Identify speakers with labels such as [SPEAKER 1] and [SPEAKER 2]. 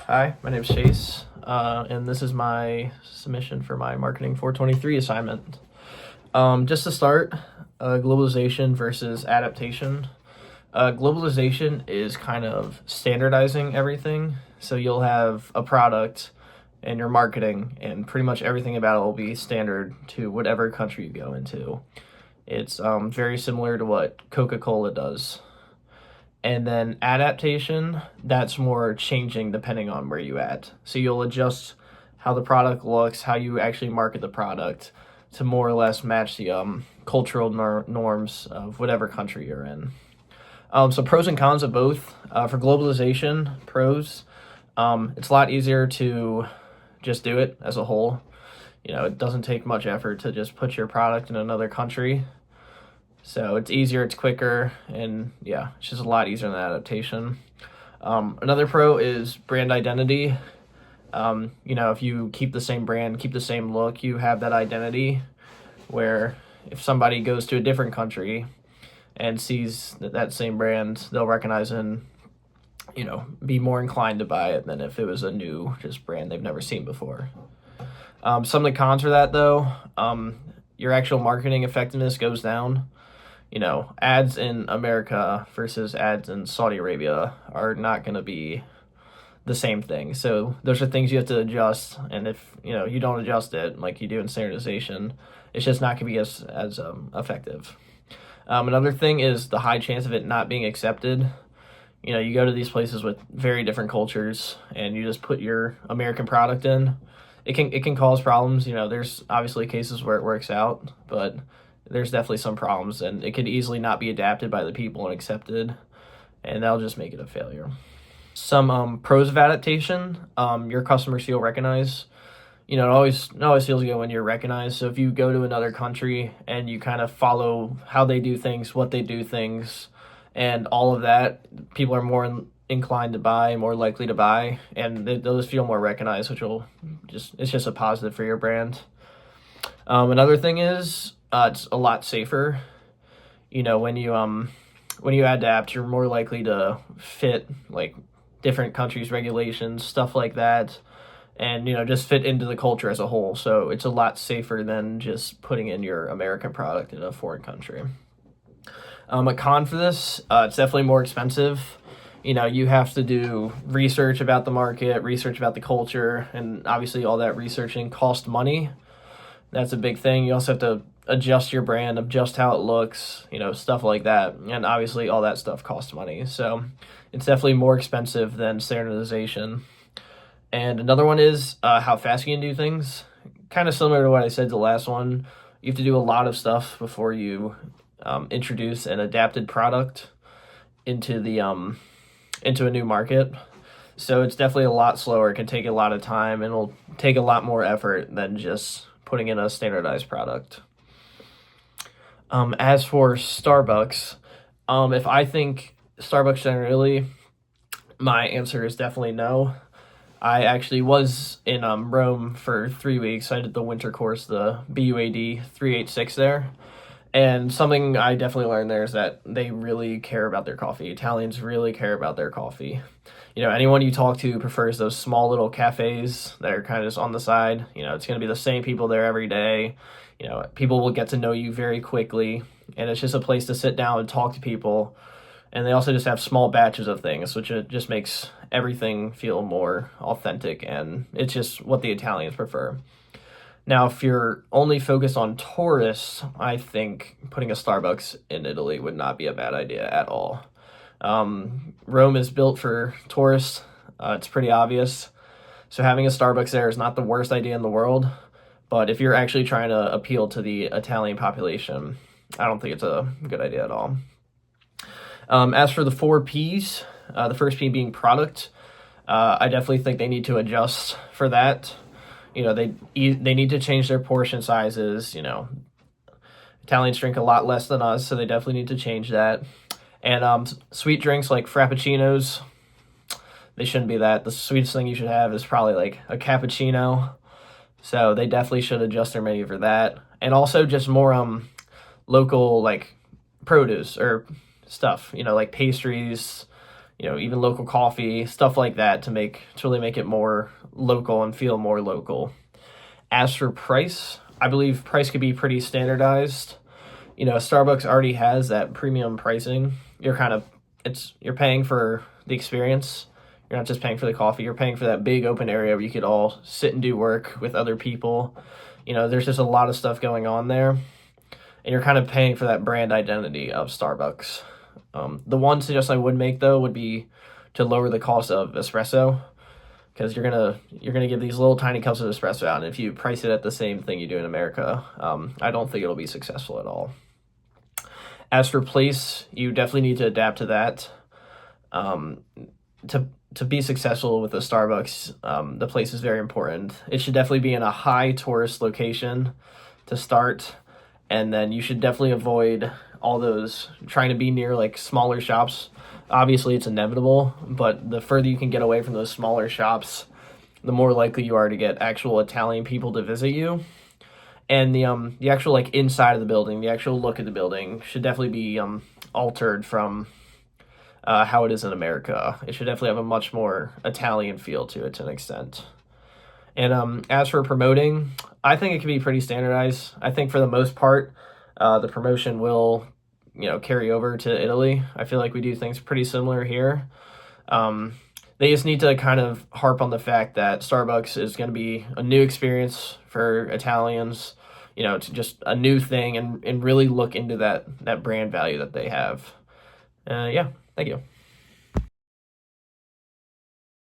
[SPEAKER 1] Hi, my name's Chase, and this is my submission for my Marketing 423 assignment. Just to start, globalization versus adaptation. Globalization is kind of standardizing everything, so you'll have a product and your marketing, and pretty much everything about it will be standard to whatever country you go into. It's very similar to what Coca-Cola does. And then adaptation, that's more changing depending on where you at. So you'll adjust how the product looks, how you actually market the product to more or less match the cultural norms of whatever country you're in. So pros and cons of both. For globalization, pros, it's a lot easier to just do it as a whole. You know, it doesn't take much effort to just put your product in another country. So it's easier, it's quicker, and yeah, it's just a lot easier than adaptation. Another pro is brand identity. If you keep the same brand, keep the same look, you have that identity where if somebody goes to a different country and sees that same brand, they'll recognize and, be more inclined to buy it than if it was a new just brand they've never seen before. Some of the cons for that, though, your actual marketing effectiveness goes down. Ads in America versus ads in Saudi Arabia are not going to be the same thing. So those are things you have to adjust. And if, you don't adjust it like you do in standardization, it's just not going to be as effective. Another thing is the high chance of it not being accepted. You go to these places with very different cultures and you just put your American product in. It can cause problems. There's obviously cases where it works out, but there's definitely some problems, and it could easily not be adapted by the people and accepted, and that'll just make it a failure. Some pros of adaptation, your customers feel recognized. It always feels good when you're recognized. So if you go to another country and you kind of follow how they do things, what they do things, and all of that, people are more inclined to buy, more likely to buy, and they'll just feel more recognized, which it's just a positive for your brand. Another thing is it's a lot safer. When you adapt, you're more likely to fit like different countries' regulations, stuff like that, and just fit into the culture as a whole. So it's a lot safer than just putting in your American product in a foreign country. A con for this, it's definitely more expensive. You have to do research about the market, research about the culture, and obviously all that researching costs money. That's a big thing. You also have to adjust your brand, adjust how it looks, stuff like that. And obviously all that stuff costs money. So it's definitely more expensive than standardization. And another one is how fast you can do things. Kind of similar to what I said the last one. You have to do a lot of stuff before you introduce an adapted product into a new market. So it's definitely a lot slower. It can take a lot of time and it'll take a lot more effort than just putting in a standardized product. As for Starbucks, if I think Starbucks generally, my answer is definitely no. I actually was in Rome for 3 weeks. I did the winter course, the BUAD 386 there. And something I definitely learned there is that they really care about their coffee. Italians really care about their coffee. Anyone you talk to prefers those small little cafes that are kind of just on the side. It's going to be the same people there every day. People will get to know you very quickly, and it's just a place to sit down and talk to people. And they also just have small batches of things, which it just makes everything feel more authentic, and it's just what the Italians prefer. Now, if you're only focused on tourists, I think putting a Starbucks in Italy would not be a bad idea at all. Rome is built for tourists. It's pretty obvious. So having a Starbucks there is not the worst idea in the world. But if you're actually trying to appeal to the Italian population, I don't think it's a good idea at all. As for the 4 Ps, the first P being product, I definitely think they need to adjust for that. They need to change their portion sizes. Italians drink a lot less than us, so they definitely need to change that. And sweet drinks like frappuccinos, they shouldn't be that. The sweetest thing you should have is probably like a cappuccino. So they definitely should adjust their menu for that. And also just more local like produce or stuff, like pastries, even local coffee, stuff like that to really make it more local and feel more local. As for price, I believe price could be pretty standardized. Starbucks already has that premium pricing. You're paying for the experience. You're not just paying for the coffee. You're paying for that big open area where you could all sit and do work with other people. There's just a lot of stuff going on there, and you're kind of paying for that brand identity of Starbucks. The one suggestion I would make though would be to lower the cost of espresso, because you're gonna give these little tiny cups of espresso out, and if you price it at the same thing you do in America, I don't think it'll be successful at all. As for place, you definitely need to adapt to that. To be successful with a Starbucks, the place is very important. It should definitely be in a high tourist location to start, and then you should definitely avoid all those trying to be near like smaller shops. Obviously, it's inevitable, but the further you can get away from those smaller shops, the more likely you are to get actual Italian people to visit you. And the actual like inside of the building, the actual look of the building should definitely be altered from how it is in America. It should definitely have a much more Italian feel to it to an extent. And as for promoting, I think it can be pretty standardized. I think for the most part, the promotion will, carry over to Italy. I feel like we do things pretty similar here. They just need to kind of harp on the fact that Starbucks is going to be a new experience for Italians, it's just a new thing, and really look into that brand value that they have. Yeah, thank you.